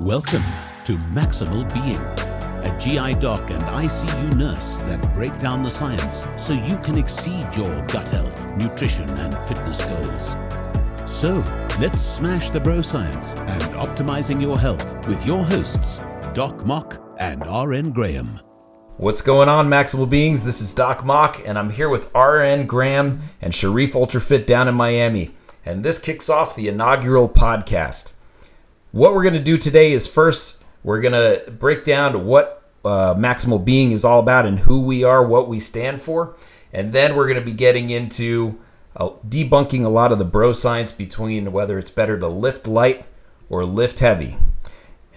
Welcome to Maximal Being, a GI doc and ICU nurse that break down the science so you can exceed your gut health, nutrition, and fitness goals. So, let's smash the broscience and optimizing your health with your hosts, Doc Mock and RN Graham. What's going on, Maximal Beings? This is Doc Mock, and I'm here with RN Graham and Sherif Ultrafit down in Miami. And this kicks off the inaugural podcast. What we're going to do today is first, we're going to break down what Maximal Being is all about and who we are, what we stand for. And then we're going to be getting into debunking a lot of the bro science between whether it's better to lift light or lift heavy.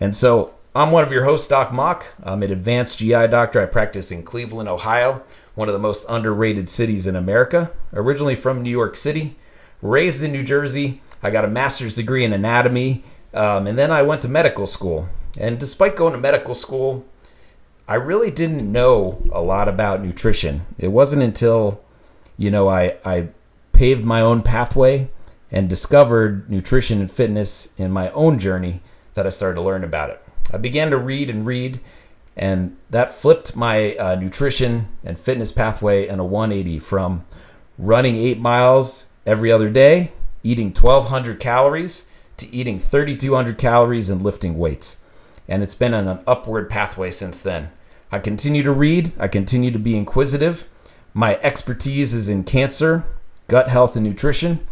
And so I'm one of your hosts, Doc Mock. I'm an advanced GI doctor. I practice in Cleveland, Ohio, one of the most underrated cities in America. Originally from New York City, raised in New Jersey. I got a master's degree in anatomy. And then I went to medical school. And despite going to medical school, I really didn't know a lot about nutrition. It wasn't until, I paved my own pathway and discovered nutrition and fitness in my own journey that I started to learn about it. I began to read, and that flipped my nutrition and fitness pathway in a 180 from running 8 miles every other day, eating 1,200 calories, to eating 3,200 calories and lifting weights. And it's been on an upward pathway since then. I continue to read. I continue to be inquisitive. My expertise is in cancer, gut health, and nutrition.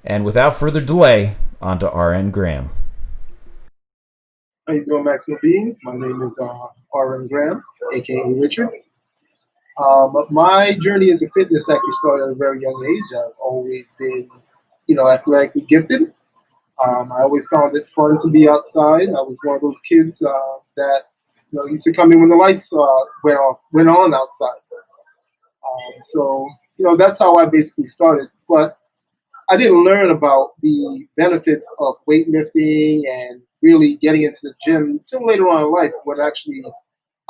And without further delay, on to RN Graham. How you doing, Maximal Beings? My name is RN Graham, a.k.a. Richard. My journey into fitness actually started at a very young age. I've always been, athletically gifted. I always found it fun to be outside. I was one of those kids that used to come in when the lights went on outside. So that's how I basically started. But I didn't learn about the benefits of weightlifting and really getting into the gym until later on in life when actually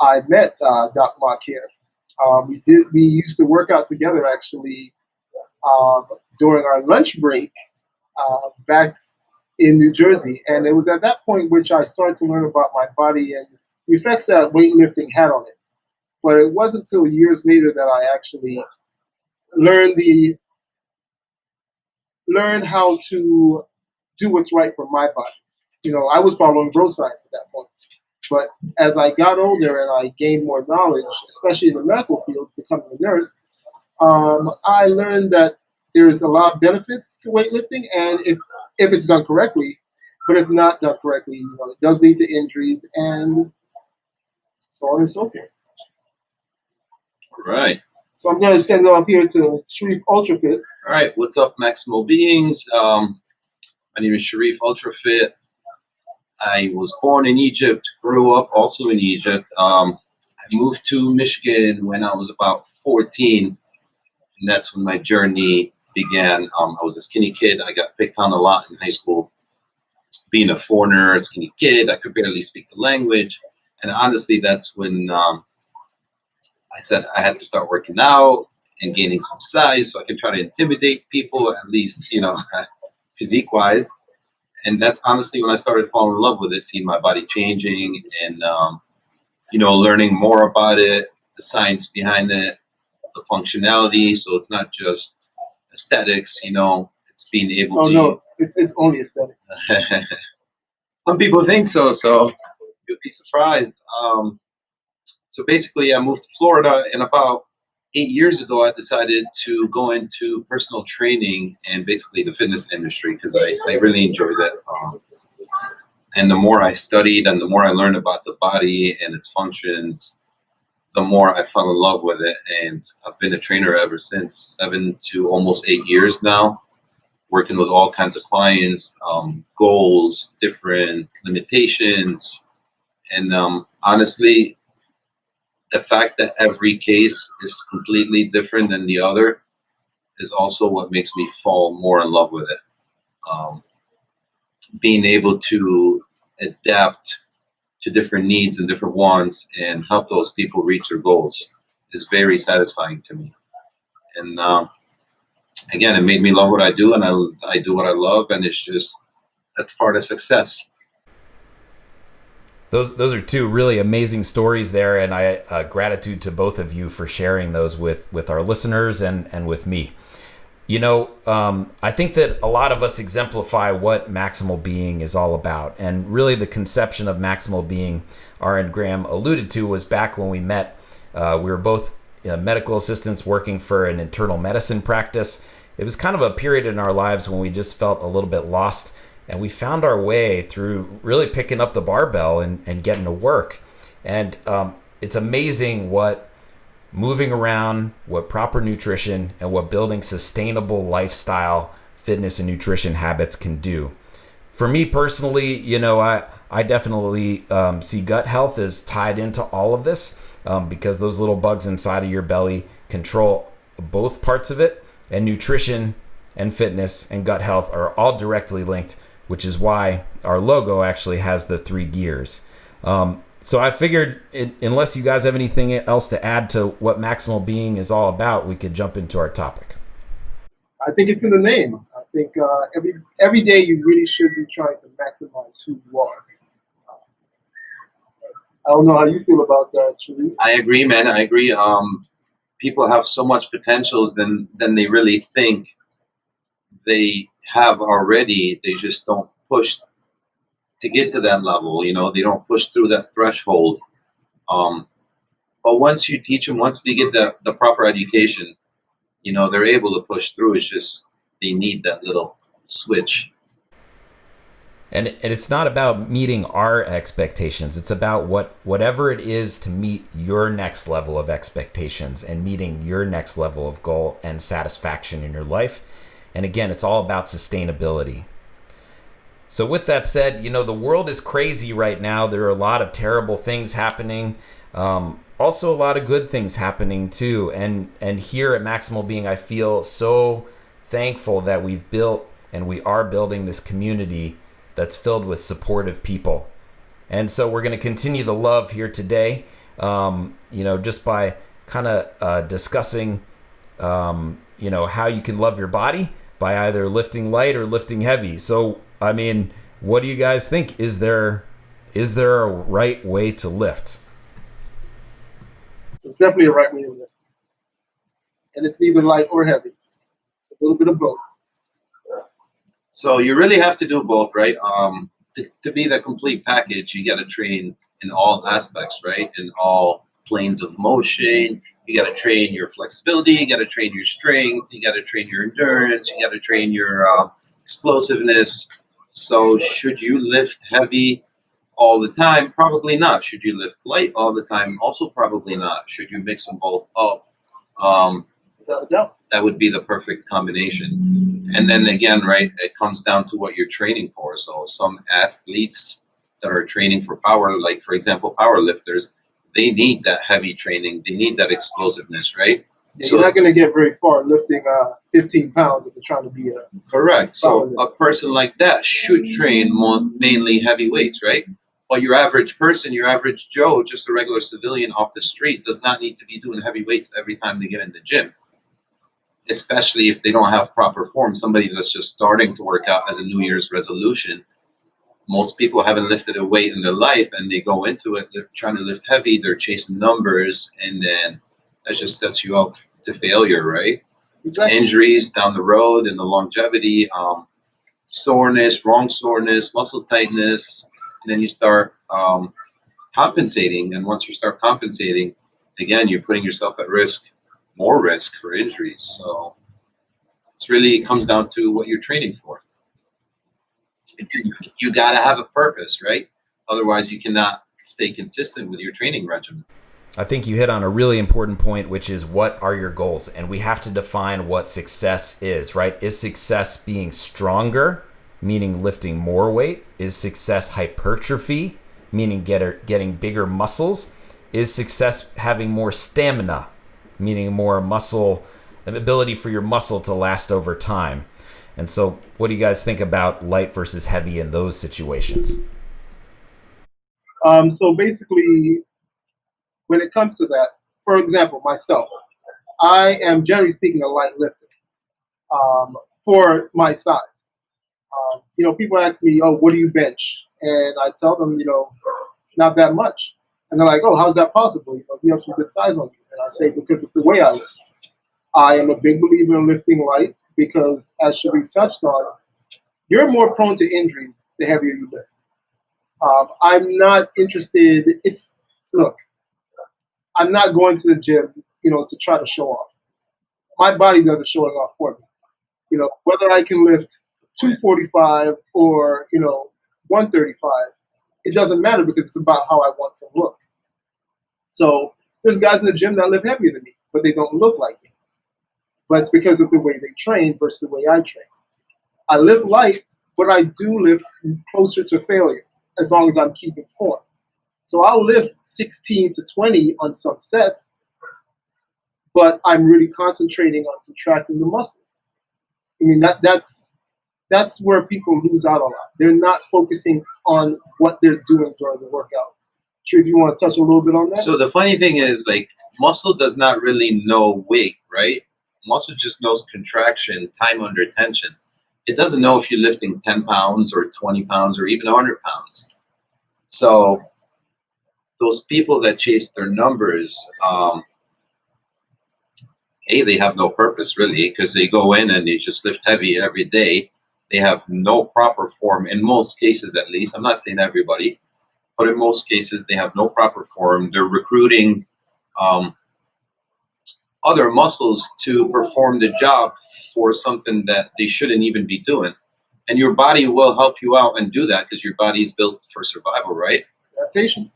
I met Doc Mock here. We used to work out together actually during our lunch break back in New Jersey, and it was at that point which I started to learn about my body and the effects that weightlifting had on it. But it wasn't until years later that I actually learned how to do what's right for my body. I was following bro science at that point. But as I got older and I gained more knowledge, especially in the medical field, becoming a nurse, I learned that there's a lot of benefits to weightlifting, and if it's done correctly, but if not done correctly, it does lead to injuries and so on and so forth. All right. So I'm going to send it up here to Sherif Ultrafit. All right. What's up, Maximal Beings? My name is Sherif Ultrafit. I was born in Egypt, grew up also in Egypt. I moved to Michigan when I was about 14, and that's when my journey began. I was a skinny kid. I got picked on a lot in high school. Being a foreigner, a skinny kid, I could barely speak the language. And honestly, that's when I said I had to start working out and gaining some size so I could try to intimidate people, at least, physique-wise. And that's honestly when I started falling in love with it, seeing my body changing and, learning more about it, the science behind it, the functionality. So it's not just aesthetics, it's being able to... Oh, no, it's only aesthetics. Some people think so you'll be surprised. So basically, I moved to Florida, and about 8 years ago, I decided to go into personal training and basically the fitness industry because I really enjoyed it. And the more I studied and the more I learned about the body and its functions, the more I fell in love with it. And I've been a trainer ever since, 7 to almost 8 years now, working with all kinds of clients, goals, different limitations. And honestly, the fact that every case is completely different than the other is also what makes me fall more in love with it. Being able to adapt to different needs and different wants and help those people reach their goals is very satisfying to me. And again, it made me love what I do, and I, I do what I love, and it's just, that's part of success. Those are two really amazing stories there, and I gratitude to both of you for sharing those with our listeners and with me. I think that a lot of us exemplify what maximal being is all about, and really the conception of maximal being R.N. Graham alluded to was back when we met. We were both medical assistants working for an internal medicine practice. It was kind of a period in our lives when we just felt a little bit lost. And we found our way through really picking up the barbell and getting to work. And it's amazing what moving around, what proper nutrition, and what building sustainable lifestyle, fitness, and nutrition habits can do. For me personally, I definitely see gut health as tied into all of this because those little bugs inside of your belly control both parts of it. And nutrition and fitness and gut health are all directly linked, which is why our logo actually has the 3 gears. So I figured, unless you guys have anything else to add to what maximal being is all about, we could jump into our topic. I think it's in the name. I think every day you really should be trying to maximize who you are. I don't know how you feel about that, Sherif. I agree, man. I agree. People have so much potentials than they really think they have already. They just don't push to get to that level. They don't push through that threshold. But once you teach them, once they get the proper education, they're able to push through. It's just they need that little switch. And it's not about meeting our expectations. It's about whatever it is to meet your next level of expectations and meeting your next level of goal and satisfaction in your life. And again, it's all about sustainability. So with that said, the world is crazy right now. There are a lot of terrible things happening. Also a lot of good things happening too. And here at Maximal Being, I feel so thankful that we've built and we are building this community that's filled with supportive people. And so we're going to continue the love here today, just by kind of discussing, how you can love your body by either lifting light or lifting heavy. So, what do you guys think? Is there a right way to lift? There's definitely a right way to lift. And it's neither light or heavy. It's a little bit of both. So you really have to do both, right? To be the complete package, you got to train in all aspects, right? In all planes of motion. You got to train your flexibility. You got to train your strength. You got to train your endurance. You got to train your explosiveness. So should you lift heavy all the time? Probably not. Should you lift light all the time? Also probably not. Should you mix them both up? Without a doubt. That would be the perfect combination. And then again, right, it comes down to what you're training for. So some athletes that are training for power, like for example, power lifters, they need that heavy training. They need that explosiveness, right? Yeah, so you're not going to get very far lifting 15 pounds if you're trying to be a correct. So a person like that should train mainly heavy weights, right? But your average person, your average Joe, just a regular civilian off the street, does not need to be doing heavy weights every time they get in the gym. Especially if they don't have proper form. Somebody that's just starting to work out as a New Year's resolution. Most people haven't lifted a weight in their life and they go into it, they're trying to lift heavy, they're chasing numbers, and then that just sets you up to failure, right? Exactly. Injuries down the road and the longevity, soreness, wrong soreness, muscle tightness, and then you start compensating. And once you start compensating, again, you're putting yourself at risk, more risk for injuries. So it comes down to what you're training for. You got to have a purpose, right? Otherwise, you cannot stay consistent with your training regimen. I think you hit on a really important point, which is what are your goals? And we have to define what success is, right? Is success being stronger, meaning lifting more weight? Is success hypertrophy, meaning getting bigger muscles? Is success having more stamina, meaning more muscle, an ability for your muscle to last over time? And so what do you guys think about light versus heavy in those situations? So basically, when it comes to that, for example, myself, I am generally speaking a light lifter for my size. People ask me, "Oh, what do you bench?" And I tell them, not that much. And they're like, oh, how's that possible? You have some good size on you. And I say, because of the way I live. I am a big believer in lifting light because, as Sherif touched on, you're more prone to injuries the heavier you lift. I'm not interested. Look, I'm not going to the gym, to try to show off. My body does the showing off for me. Whether I can lift 245 or 135, it doesn't matter because it's about how I want to look. So there's guys in the gym that lift heavier than me, but they don't look like me. But it's because of the way they train versus the way I train. I lift light, but I do lift closer to failure as long as I'm keeping form. So I'll lift 16 to 20 on some sets, but I'm really concentrating on contracting the muscles. I mean, that's where people lose out a lot. They're not focusing on what they're doing during the workout. Sure, if you want to touch a little bit on that. So the funny thing is, muscle does not really know weight, right? Muscle just knows contraction, time under tension. It doesn't know if you're lifting 10 pounds or 20 pounds or even 100 pounds. So those people that chase their numbers, they have no purpose really, because they go in and they just lift heavy every day. They have no proper form, in most cases at least. I'm not saying everybody, but in most cases they have no proper form. They're recruiting other muscles to perform the job for something that they shouldn't even be doing. And your body will help you out and do that because your body is built for survival, right? Adaptation.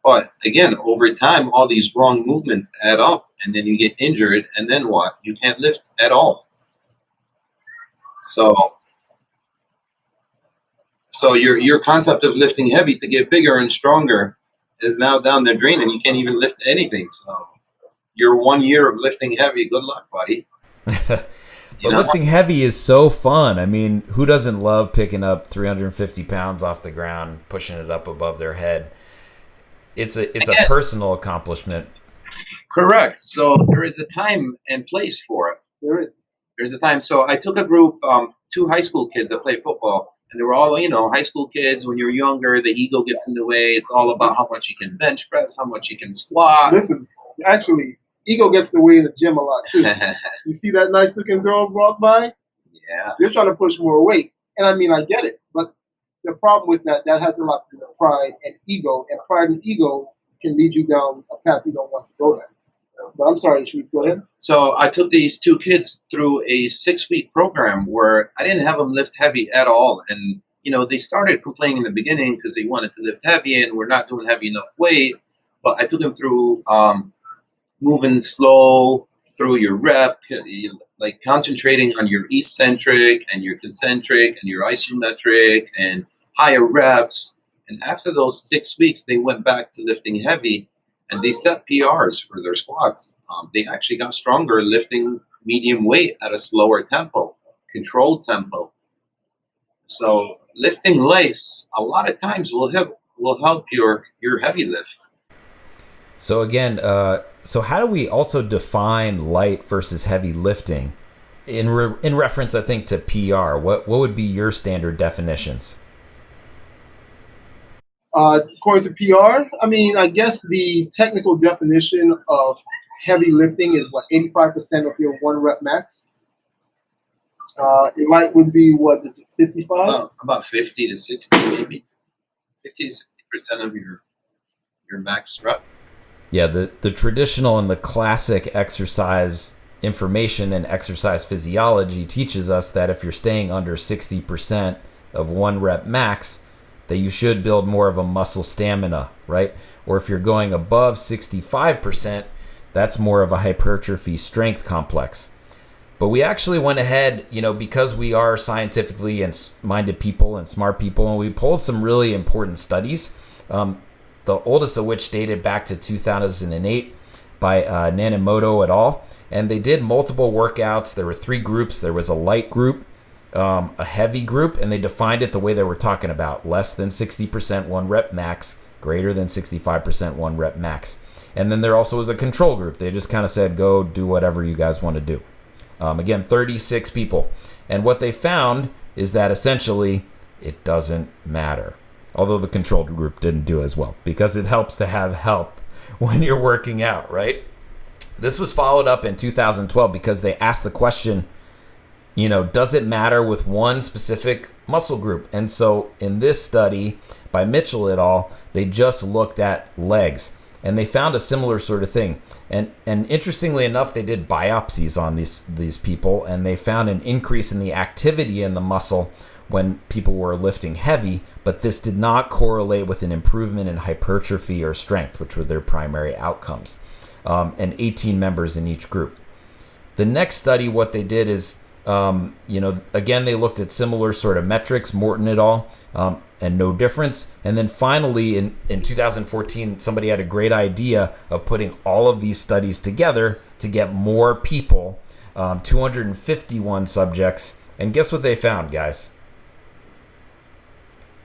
But again, over time, all these wrong movements add up, and then you get injured, and then what? You can't lift at all. So your concept of lifting heavy to get bigger and stronger is now down the drain, and you can't even lift anything. So your 1 year of lifting heavy, good luck, buddy. But lifting heavy is so fun. I mean, who doesn't love picking up 350 pounds off the ground, pushing it up above their head? It's a personal accomplishment. Correct. So there is a time and place for it. There's a time. So I took a group, 2 high school kids that play football, and they were all, high school kids. When you're younger, the ego gets in the way. It's all about how much you can bench press, how much you can squat. Listen, actually, ego gets in the way in the gym a lot too. You see that nice looking girl walk by? Yeah. They're trying to push more weight. And I mean, I get it. But the problem with that has a lot to do with pride and ego. And pride and ego can lead you down a path you don't want to go down. But I'm sorry, should we go ahead? So I took these 2 kids through a 6-week program where I didn't have them lift heavy at all. And, they started complaining in the beginning because they wanted to lift heavy and we're not doing heavy enough weight. But I took them through moving slow through your rep, like concentrating on your eccentric and your concentric and your isometric and higher reps. And after those 6 weeks, they went back to lifting heavy and they set PRs for their squats. They actually got stronger lifting medium weight at a slower tempo, controlled tempo. So lifting lights a lot of times will help your heavy lift. So again, so how do we also define light versus heavy lifting in reference, I think, to PR? What would be your standard definitions? According to PR, I mean, I guess the technical definition of heavy lifting is 85% of your 1 rep max. Light would be, what is it, 55? About 50 to 60, maybe. 50 to 60% of your max rep. Yeah, the traditional and the classic exercise information and exercise physiology teaches us that if you're staying under 60% of 1 rep max, that you should build more of a muscle stamina, right? Or if you're going above 65%, that's more of a hypertrophy strength complex. But we actually went ahead, because we are scientifically and minded people and smart people, and we pulled some really important studies. The oldest of which dated back to 2008 by Nanimoto et al. And they did multiple workouts. There were 3 groups. There was a light group, a heavy group, and they defined it the way they were talking about. Less than 60% 1 rep max, greater than 65% 1 rep max. And then there also was a control group. They just kind of said, go do whatever you guys want to do. Again, 36 people. And what they found is that essentially it doesn't matter. although the controlled group didn't do as well, because it helps to have help when you're working out, right? This was followed up in 2012 because they asked the question, does it matter with one specific muscle group? And so in this study by Mitchell et al., they just looked at legs, and they found a similar sort of thing. And interestingly enough, they did biopsies on these people, and they found an increase in the activity in the muscle when people were lifting heavy, but this did not correlate with an improvement in hypertrophy or strength, which were their primary outcomes, and 18 members in each group. The next study, what they did is, again, they looked at similar sort of metrics, Morton et al., and no difference. And then finally, in 2014, somebody had a great idea of putting all of these studies together to get more people, 251 subjects. And guess what they found, guys?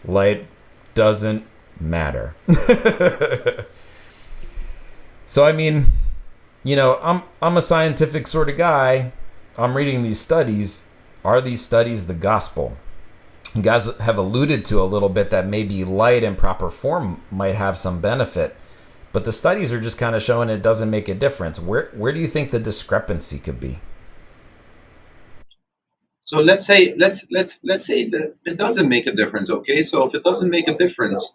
Light doesn't matter. So, I mean, I'm a scientific sort of guy. I'm reading these studies. Are these studies the gospel? You guys have alluded to a little bit that maybe light and proper form might have some benefit, but the studies are just kind of showing it doesn't make a difference. Where do you think the discrepancy could be? So let's say that it doesn't make a difference. Okay, so if it doesn't make a difference,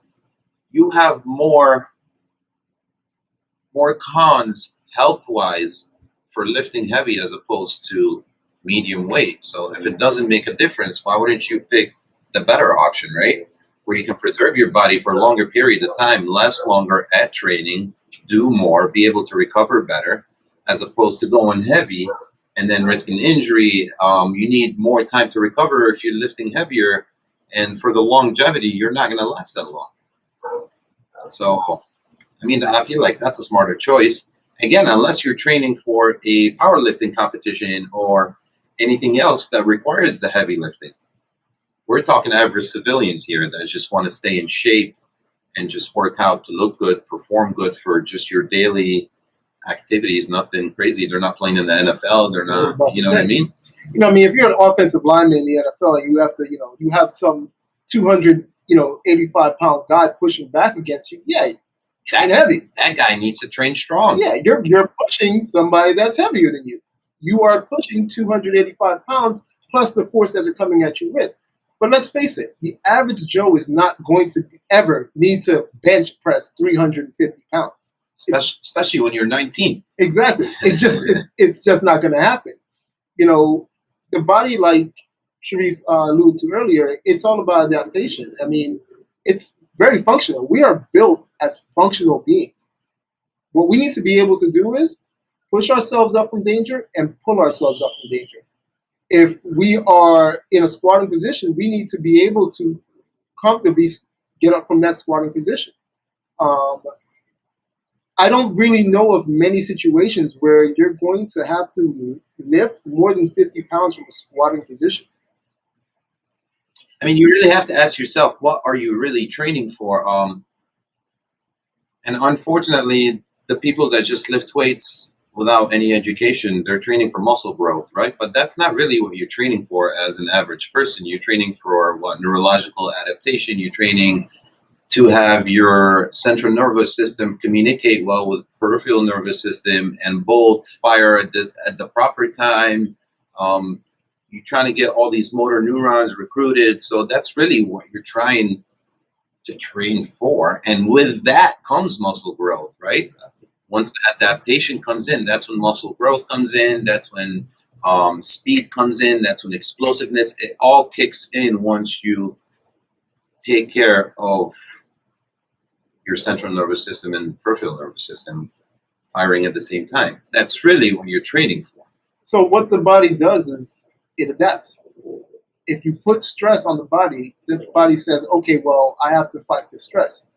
you have more cons health-wise for lifting heavy as opposed to medium weight. So if it doesn't make a difference, why wouldn't you pick the better option, right? Where you can preserve your body for a longer period of time, less longer at training, do more, be able to recover better, as opposed to going heavy and then risking injury. You need more time to recover if you're lifting heavier, and for the longevity, you're not going to last that long. So, I mean, I feel like that's a smarter choice. Again, unless you're training for a powerlifting competition or anything else that requires the heavy lifting. We're talking average civilians here that just want to stay in shape and just work out to look good, perform good for just your daily activities, nothing crazy. They're not playing in the NFL. They're not, you know what I mean? If you're an offensive lineman in the NFL, you have to, you have some 85-pound guy pushing back against you. Yeah, train heavy. That guy needs to train strong. Yeah, you're pushing somebody that's heavier than you. You are pushing 285 pounds plus the force that they're coming at you with. But let's face it, the average Joe is not going to ever need to bench press 350 pounds. Especially when you're 19. Exactly. It's just not going to happen. The body, like Sherif alluded to earlier, it's all about adaptation. I mean, it's very functional. We are built as functional beings. What we need to be able to do is push ourselves up from danger and pull ourselves up from danger. If we are in a squatting position, we need to be able to comfortably get up from that squatting position. I don't really know of many situations where you're going to have to lift more than 50 pounds from a squatting position. I mean, you really have to ask yourself, what are you really training for? And unfortunately, the people that just lift weights without any education, they're training for muscle growth, right? But that's not really what you're training for as an average person. You're training for what? Neurological adaptation. You're training to have your central nervous system communicate well with peripheral nervous system and both fire at the proper time. You're trying to get all these motor neurons recruited. So that's really what you're trying to train for. And with that comes muscle growth, right? Once the adaptation comes in, that's when muscle growth comes in. That's when speed comes in. That's when explosiveness, it all kicks in once you take care of your central nervous system and peripheral nervous system firing at the same time. That's really what you're training for. So what the body does is it adapts. If you put stress on the body says, okay, well, I have to fight this stress.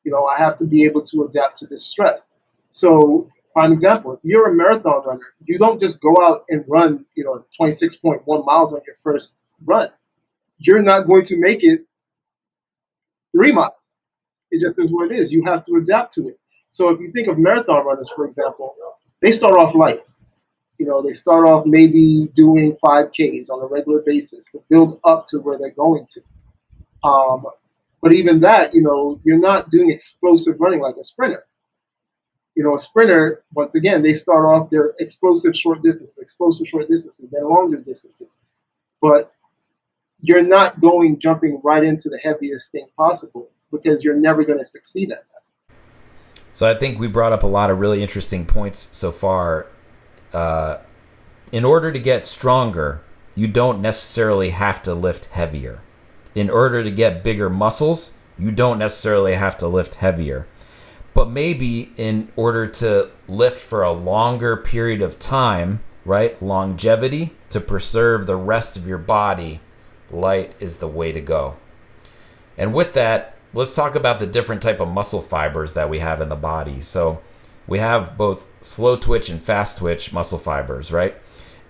I have to be able to adapt to this stress. So, for an example, if you're a marathon runner, you don't just go out and run, 26.1 miles on your first run. You're not going to make it 3 miles. It just is what it is. You have to adapt to it. So if you think of marathon runners, for example, they start off light. They start off maybe doing 5Ks on a regular basis to build up to where they're going to. But even that, you're not doing explosive running like a sprinter. A sprinter, once again, they start off their explosive short distances, then longer distances. But you're not jumping right into the heaviest thing possible, because you're never going to succeed at that. So I think we brought up a lot of really interesting points so far. In order to get stronger, you don't necessarily have to lift heavier. In order to get bigger muscles, you don't necessarily have to lift heavier. But maybe in order to lift for a longer period of time, right? Longevity, to preserve the rest of your body, light is the way to go. And with that, let's talk about the different type of muscle fibers that we have in the body. So we have both slow twitch and fast twitch muscle fibers, right?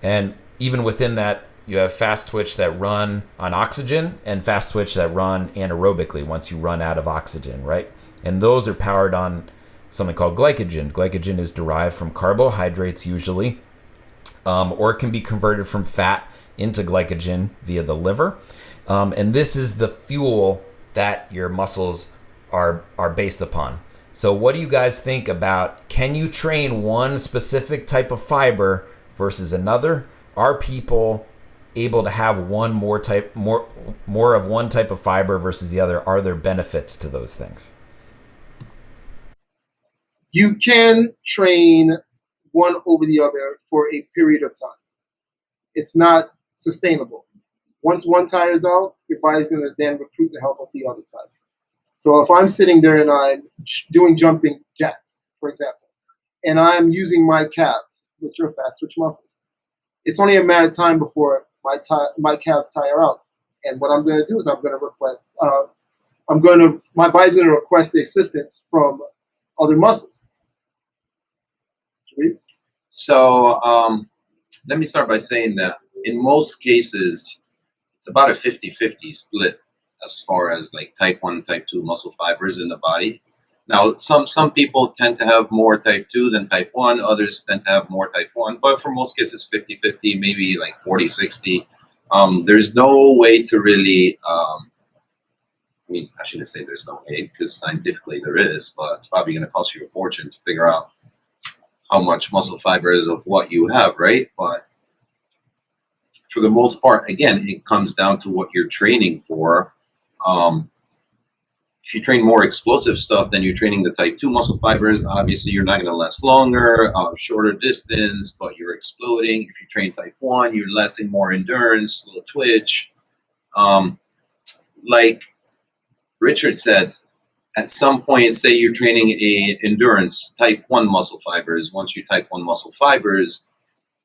And even within that, you have fast twitch that run on oxygen and fast twitch that run anaerobically once you run out of oxygen, right? And those are powered on something called glycogen. Glycogen is derived from carbohydrates usually, or it can be converted from fat into glycogen via the liver. And this is the fuel that your muscles are based upon. So what do you guys think about, can you train one specific type of fiber versus another? Are people able to have more of one type of fiber versus the other? Are there benefits to those things? You can train one over the other for a period of time. It's not sustainable. Once one tires out, your body's going to then recruit the help of the other type. So if I'm sitting there and I'm doing jumping jacks, for example, and I'm using my calves, which are fast twitch muscles, it's only a matter of time before my calves tire out. And what I'm going to do is my body's going to request the assistance from other muscles. So let me start by saying that in most cases, it's about a 50-50 split as far as like type 1, type 2 muscle fibers in the body. Now, some people tend to have more type 2 than type 1. Others tend to have more type 1. But for most cases, 50-50, maybe like 40-60. There's no way to really, I shouldn't say there's no way, because scientifically there is, but it's probably going to cost you a fortune to figure out how much muscle fiber is of what you have, right? But for the most part, again, it comes down to what you're training for. If you train more explosive stuff, then you're training the type 2 muscle fibers. Obviously, you're not going to last longer, shorter distance, but you're exploding. If you train type 1, you're less and more endurance, slow twitch. Like Richard said, at some point, say you're training a endurance type 1 muscle fibers. Once you type 1 muscle fibers,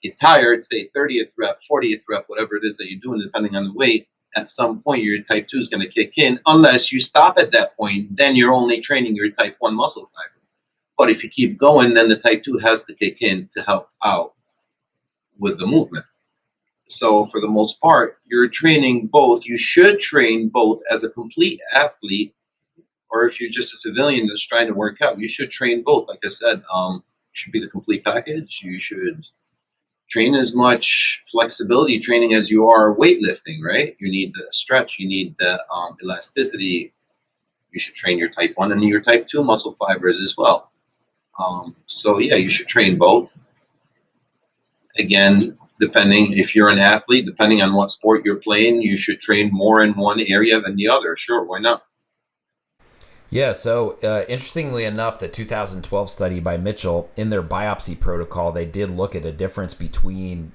get tired, say 30th rep, 40th rep, whatever it is that you're doing, depending on the weight, at some point your type 2 is going to kick in. Unless you stop at that point, then you're only training your type 1 muscle fiber. But if you keep going, then the type 2 has to kick in to help out with the movement. So for the most part, you're training both. You should train both as a complete athlete, or if you're just a civilian that's trying to work out, you should train both. Like I said, should be the complete package. You should train as much flexibility training as you are weightlifting, right? You need the stretch, you need the elasticity. You should train your type 1 and your type 2 muscle fibers as well. So yeah, you should train both. Again, depending if you're an athlete, depending on what sport you're playing, you should train more in one area than the other. Sure, why not? Yeah, so interestingly enough, the 2012 study by Mitchell, in their biopsy protocol, they did look at a difference between,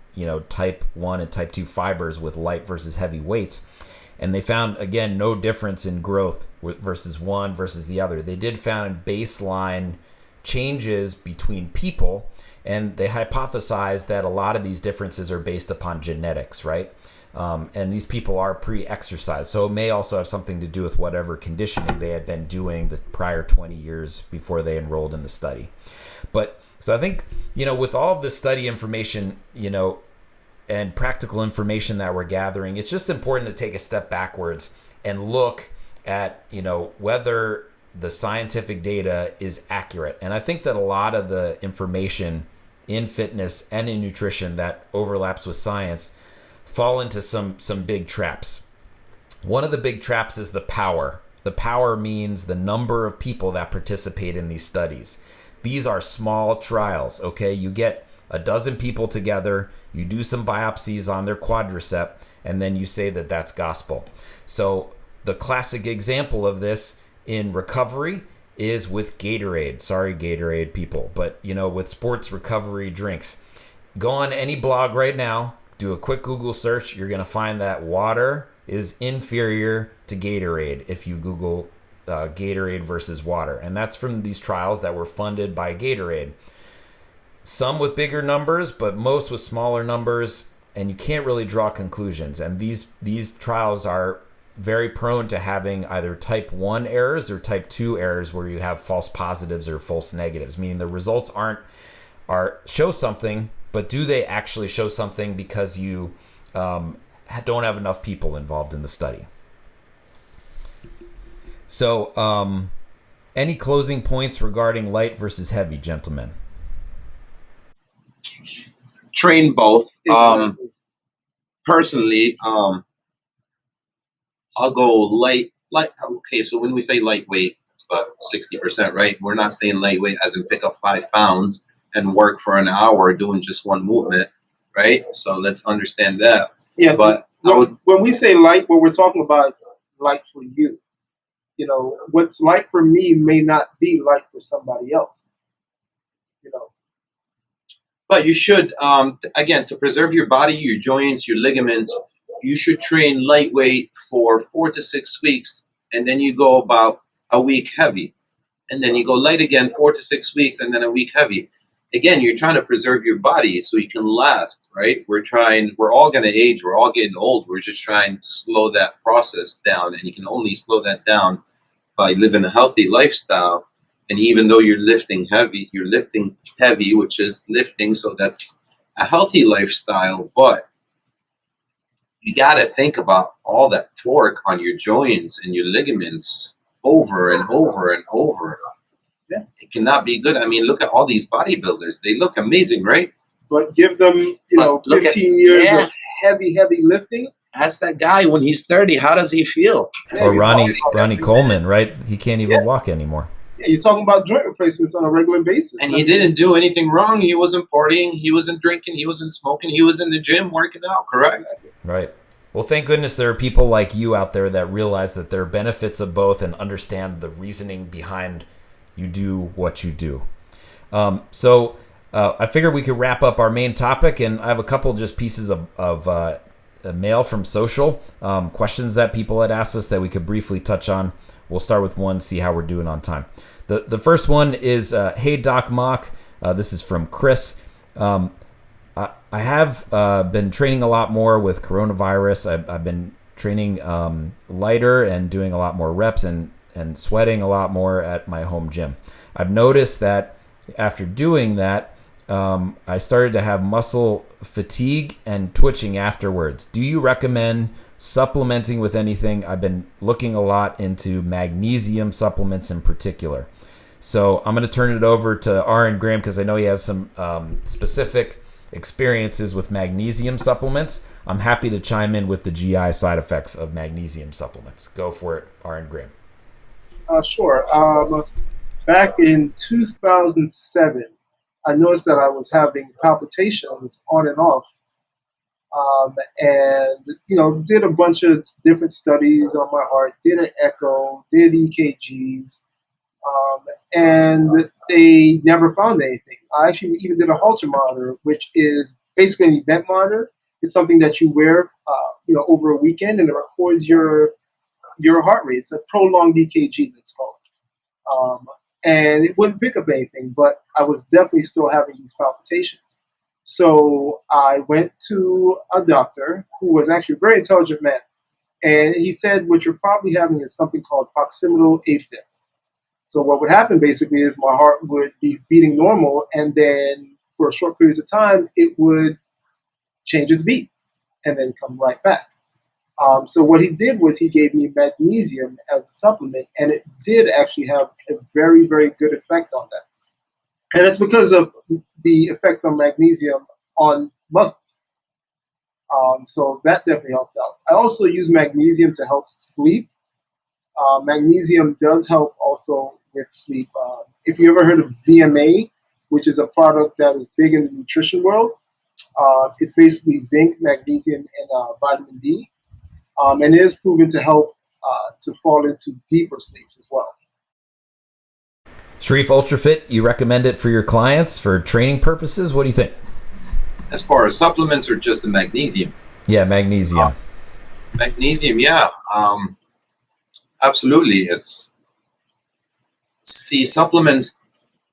type 1 and type 2 fibers with light versus heavy weights. And they found, again, no difference in growth versus one versus the other. They did find baseline changes between people, and they hypothesized that a lot of these differences are based upon genetics, right? And these people are pre-exercise, so it may also have something to do with whatever conditioning they had been doing the prior 20 years before they enrolled in the study. But so I think, with all of this study information, and practical information that we're gathering, it's just important to take a step backwards and look at, whether the scientific data is accurate. And I think that a lot of the information in fitness and in nutrition that overlaps with science fall into some big traps. One of the big traps is the power the power means the number of people that participate in these studies. These are small trials, okay? You get a dozen people together, you do some biopsies on their quadricep, and then you say that that's gospel. So the classic example of this in recovery is with Gatorade. Sorry, Gatorade people, but with sports recovery drinks. Go on any blog right now, do a quick Google search. You're going to find that water is inferior to Gatorade if you Google Gatorade versus water. And that's from these trials that were funded by Gatorade. Some with bigger numbers, but most with smaller numbers, and you can't really draw conclusions. And these trials are very prone to having either type 1 errors or type 2 errors where you have false positives or false negatives, meaning the results show something, but do they actually show something because you don't have enough people involved in the study? So any closing points regarding light versus heavy, gentlemen? Train both. Personally, I'll go light. Okay, so when we say lightweight, it's about 60%, right? We're not saying lightweight as in pick up 5 pounds and work for an hour doing just one movement, right? So let's understand that. Yeah, but when we say light, what we're talking about is light for you. What's light for me may not be light for somebody else. But you should, again, to preserve your body, your joints, your ligaments, you should train lightweight for 4 to 6 weeks, and then you go about a week heavy. And then you go light again 4 to 6 weeks, and then a week heavy. Again, you're trying to preserve your body so you can last, right? We're all going to age. We're all getting old. We're just trying to slow that process down. And you can only slow that down by living a healthy lifestyle. And even though you're lifting heavy, which is lifting. So that's a healthy lifestyle. But you got to think about all that torque on your joints and your ligaments over and over and over. Yeah. It cannot be good. I mean, look at all these bodybuilders. They look amazing, right? But give them, 15 years of heavy lifting. Ask that guy when he's 30, how does he feel? Yeah, or Ronnie Coleman, right? He can't even walk anymore. Yeah, you're talking about joint replacements on a regular basis. And he didn't do anything wrong. He wasn't partying. He wasn't drinking. He wasn't smoking. He was in the gym working out, correct? Right. Well, thank goodness there are people like you out there that realize that there are benefits of both and understand the reasoning behind you do what you do. So I figured we could wrap up our main topic, and I have a couple just pieces of mail from social, questions that people had asked us that we could briefly touch on. We'll start with one, see how we're doing on time. The first one is, hey, Doc Mock. This is from Chris. I have been training a lot more with coronavirus. I've been training lighter and doing a lot more reps and sweating a lot more at my home gym. I've noticed that after doing that, I started to have muscle fatigue and twitching afterwards. Do you recommend supplementing with anything? I've been looking a lot into magnesium supplements in particular. So I'm going to turn it over to Aaron Graham because I know he has some specific experiences with magnesium supplements. I'm happy to chime in with the GI side effects of magnesium supplements. Go for it, Aaron Graham. Sure. Back in 2007, I noticed that I was having palpitations on and off. And did a bunch of different studies on my heart, did an echo, did EKGs, and they never found anything. I actually even did a Holter monitor, which is basically an event monitor. It's something that you wear, over a weekend, and it records your heart rate. It's a prolonged EKG, that's called. And it wouldn't pick up anything, but I was definitely still having these palpitations. So I went to a doctor who was actually a very intelligent man. And he said, what you're probably having is something called proximal AFib. So what would happen basically is my heart would be beating normal, and then for short periods of time, it would change its beat and then come right back. So what he did was he gave me magnesium as a supplement, and it did actually have a very, very good effect on that. And it's because of the effects of magnesium on muscles. So that definitely helped out. I also use magnesium to help sleep. Magnesium does help also with sleep. If you ever heard of ZMA, which is a product that is big in the nutrition world, it's basically zinc, magnesium, and vitamin D. And it is proven to help to fall into deeper sleeps as well. Sherif Ultrafit, you recommend it for your clients for training purposes? What do you think? As far as supplements or just the magnesium? Yeah, magnesium. Magnesium, yeah. Absolutely. Supplements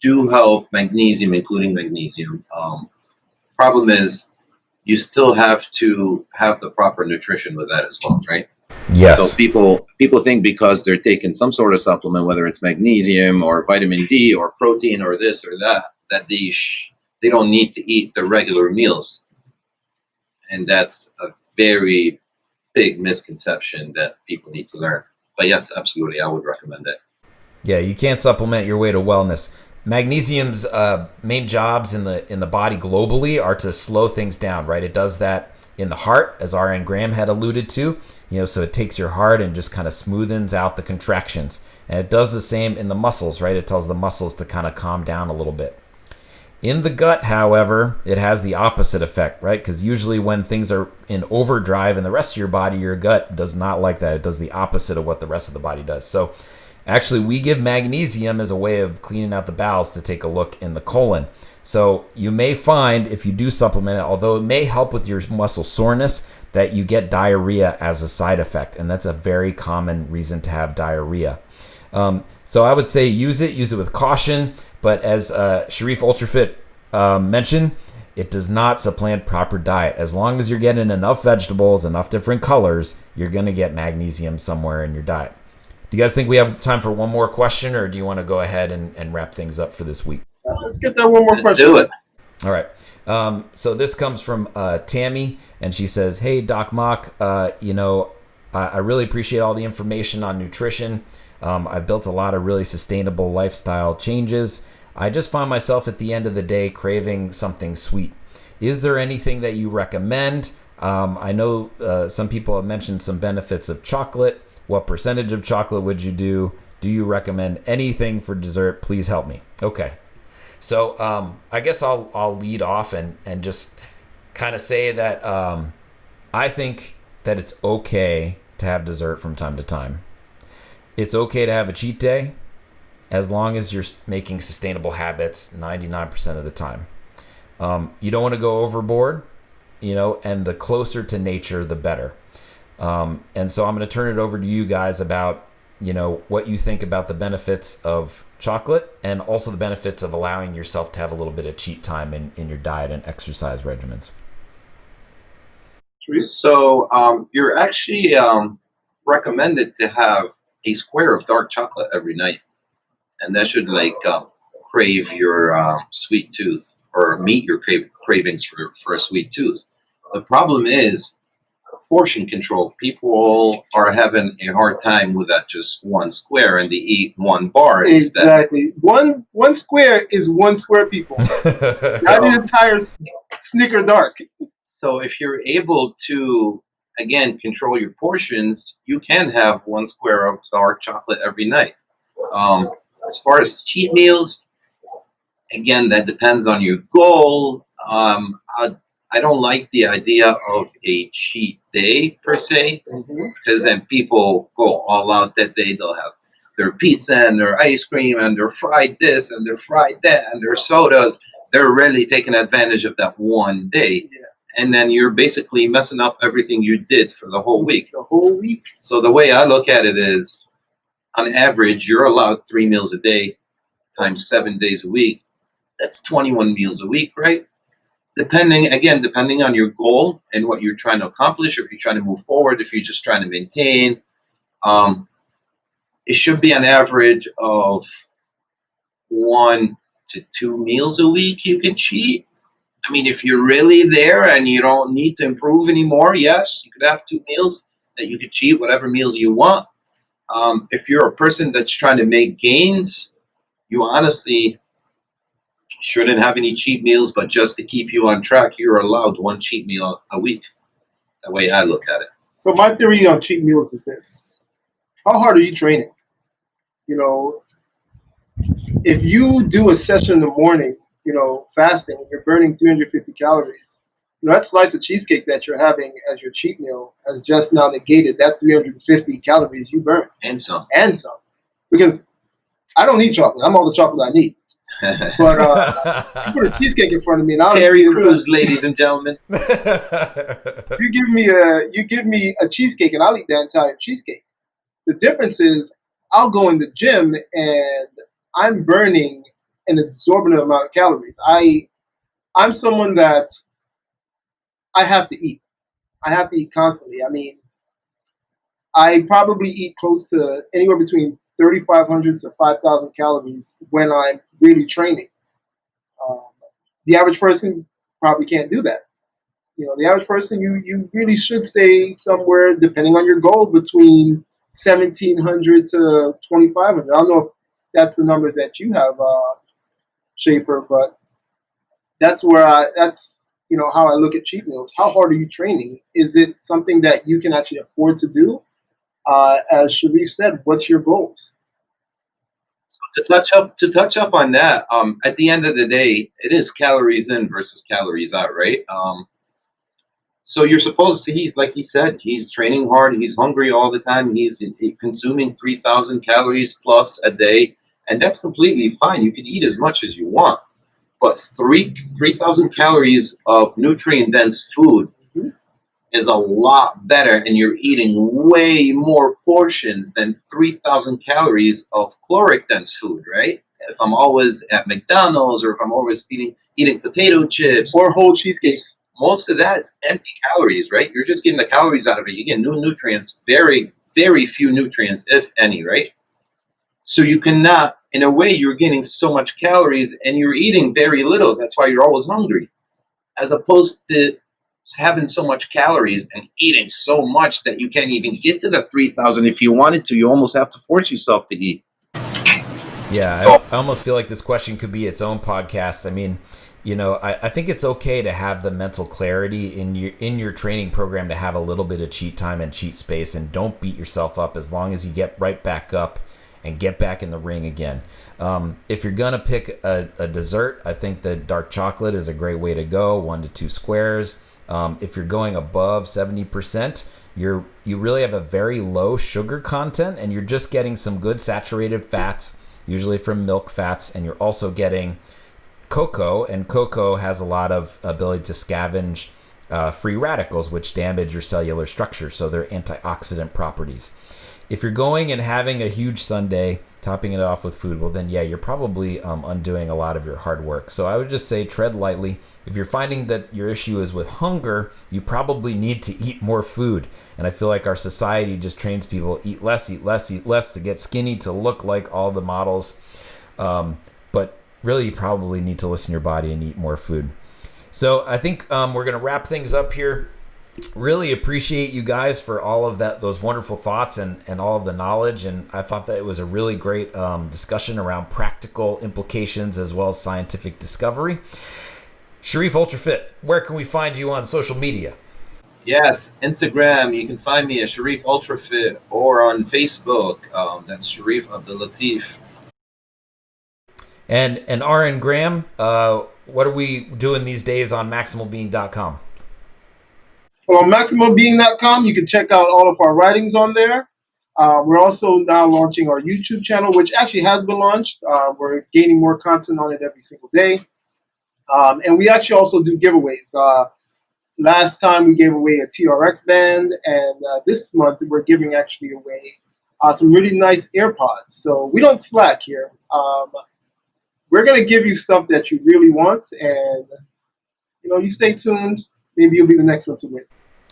do help magnesium, including magnesium. Problem is, you still have to have the proper nutrition with that as well, right? Yes. So people think because they're taking some sort of supplement, whether it's magnesium or vitamin D or protein or this or that, that they don't need to eat the regular meals. And that's a very big misconception that people need to learn. But yes, absolutely, I would recommend it. Yeah, you can't supplement your way to wellness. Magnesium's main jobs in the body globally are to slow things down, right? It does that in the heart, as RN Graham had alluded to, so it takes your heart and just kind of smoothens out the contractions. And it does the same in the muscles, right? It tells the muscles to kind of calm down a little bit. In the gut, however, it has the opposite effect, right? Because usually when things are in overdrive in the rest of your body, your gut does not like that. It does the opposite of what the rest of the body does. So actually, we give magnesium as a way of cleaning out the bowels to take a look in the colon. So you may find if you do supplement it, although it may help with your muscle soreness, that you get diarrhea as a side effect. And that's a very common reason to have diarrhea. So I would say use it with caution. But as Sherif Ultrafit mentioned, it does not supplant proper diet. As long as you're getting enough vegetables, enough different colors, you're going to get magnesium somewhere in your diet. Do you guys think we have time for one more question, or do you want to go ahead and wrap things up for this week? Let's get that one more question. Let's do it. All right. So this comes from Tammy, and she says, "Hey, Doc Mock, I really appreciate all the information on nutrition. I've built a lot of really sustainable lifestyle changes. I just find myself at the end of the day craving something sweet. Is there anything that you recommend? I know some people have mentioned some benefits of chocolate. What percentage of chocolate would you do? Do you recommend anything for dessert? Please help me." Okay. So I guess I'll lead off and just kind of say that I think that it's okay to have dessert from time to time. It's okay to have a cheat day as long as you're making sustainable habits 99% of the time. You don't want to go overboard, and the closer to nature, the better. And so I'm going to turn it over to you guys about, what you think about the benefits of chocolate and also the benefits of allowing yourself to have a little bit of cheat time in your diet and exercise regimens. So you're actually recommended to have a square of dark chocolate every night. And that should crave your sweet tooth or meet your cravings for a sweet tooth. The problem is portion control. People are having a hard time with that just one square, and they eat one bar instead. Exactly. One square is one square, people. Not the entire Snicker dark. So if you're able to, again, control your portions, you can have one square of dark chocolate every night. As far as cheat meals, again, that depends on your goal. I don't like the idea of a cheat day per se, because then people go all out that day. They'll have their pizza and their ice cream and their fried this and their fried that and their sodas. They're really taking advantage of that one day. Yeah. And then you're basically messing up everything you did for the whole week. The whole week. So the way I look at it is, on average, you're allowed 3 meals a day times 7 days a week. That's 21 meals a week, right? Depending on your goal and what you're trying to accomplish, or if you're trying to move forward, if you're just trying to maintain, it should be an average of 1 to 2 meals a week you can cheat. I mean, if you're really there and you don't need to improve anymore, yes, you could have 2 meals that you could cheat, whatever meals you want. If you're a person that's trying to make gains, you honestly shouldn't have any cheat meals, but just to keep you on track, you're allowed 1 cheat meal a week. The way I look at it. So my theory on cheat meals is this. how hard are you training? You know, if you do a session in the morning, you know, fasting, and you're burning 350 calories, you know, that slice of cheesecake that you're having as your cheat meal has just now negated that 350 calories you burn. And some. And some. Because I don't need chocolate. I'm all the chocolate I need. But you put a cheesecake in front of me, and I'll Terry Crews, ladies and gentlemen. you give me a cheesecake, and I'll eat the entire cheesecake. The difference is I'll go in the gym and I'm burning an exorbitant amount of calories. I'm someone that I have to eat. I have to eat constantly. I mean, I probably eat close to anywhere between 3,500 to 5,000 calories when I'm really training. The average person probably can't do that. You know, the average person, you really should stay somewhere, depending on your goal, between 1,700 to 2,500. I don't know if that's the numbers that you have, Schaefer, but that's you know, how I look at cheat meals. How hard are you training? Is it something that you can actually afford to do? As Sherif said, what's your goals? So to touch up on that, at the end of the day, it is calories in versus calories out, right? So you're supposed to, like he said, he's training hard, he's hungry all the time, he's consuming 3,000 calories plus a day, and that's completely fine. You can eat as much as you want, but 3,000 calories of nutrient-dense food is a lot better, and you're eating way more portions than 3,000 calories of caloric-dense food, right? If I'm always at McDonald's, or if I'm always eating potato chips. Or whole cheesecakes. Most of that is empty calories, right? You're just getting the calories out of it. You get new nutrients, very, very few nutrients, if any, right? So you cannot, in a way, you're getting so much calories and you're eating very little. That's why you're always hungry. As opposed to having so much calories and eating so much that you can't even get to the 3,000 if you wanted to. You almost have to force yourself to eat. Yeah, I almost feel like this question could be its own podcast. I mean, you know, I think it's okay to have the mental clarity in your training program to have a little bit of cheat time and cheat space, and don't beat yourself up as long as you get right back up and get back in the ring again. If you're gonna pick a dessert, I think the dark chocolate is a great way to go, 1 to 2 squares. If you're going above 70%, you really have a very low sugar content, and you're just getting some good saturated fats, usually from milk fats, and you're also getting cocoa, and cocoa has a lot of ability to scavenge free radicals, which damage your cellular structure, so they're antioxidant properties. If you're going and having a huge sundae, topping it off with food, well then yeah, you're probably undoing a lot of your hard work. So I would just say tread lightly. If you're finding that your issue is with hunger, you probably need to eat more food. And I feel like our society just trains people eat less, eat less, eat less to get skinny, to look like all the models. But really, you probably need to listen to your body and eat more food. So I think we're going to wrap things up here. Really appreciate you guys for all of those wonderful thoughts and all of the knowledge. And I thought that it was a really great discussion around practical implications as well as scientific discovery. Sherif Ultrafit, where can we find you on social media? Yes, Instagram. You can find me at Sherif Ultrafit, or on Facebook. That's Sherif Abdulatif. And RN Graham, what are we doing these days on MaximalBeing.com? Well, on MaximalBeing.com, you can check out all of our writings on there. We're also now launching our YouTube channel, which actually has been launched. We're gaining more content on it every single day. And we actually also do giveaways. Last time we gave away a TRX band, and this month we're giving actually away some really nice AirPods. So we don't slack here. We're going to give you stuff that you really want, and you stay tuned. Maybe you'll be the next one to win.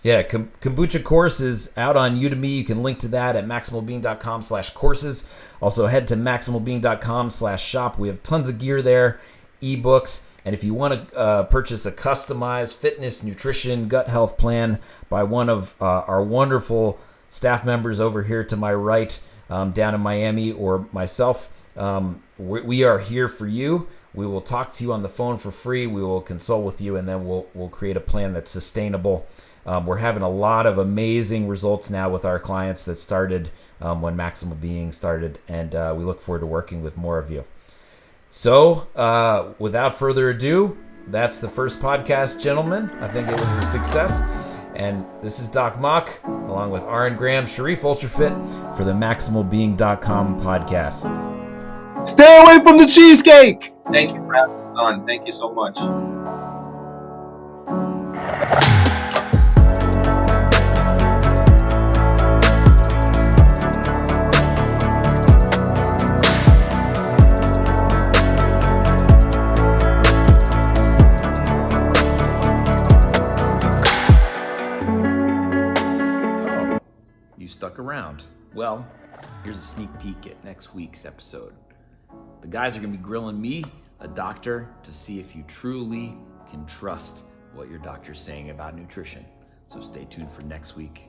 Yeah, Kombucha course is out on Udemy. You can link to that at maximalbeing.com/courses. Also, head to maximalbeing.com/shop. We have tons of gear there, ebooks. And if you want to purchase a customized fitness, nutrition, gut health plan by one of our wonderful staff members over here to my right down in Miami, or myself, we are here for you. We will talk to you on the phone for free. We will consult with you, and then we'll create a plan that's sustainable We're having a lot of amazing results now with our clients that started when Maximal Being started, and we look forward to working with more of you. So, without further ado, that's the first podcast, gentlemen. I think it was a success. And this is Doc Mock, along with Aaron Graham, Sherif Ultrafit, for the MaximalBeing.com podcast. Stay away from the cheesecake! Thank you for having us on. Thank you so much. Stuck around. Well, here's a sneak peek at next week's episode. The guys are going to be grilling me, a doctor, to see if you truly can trust what your doctor's saying about nutrition. So stay tuned for next week.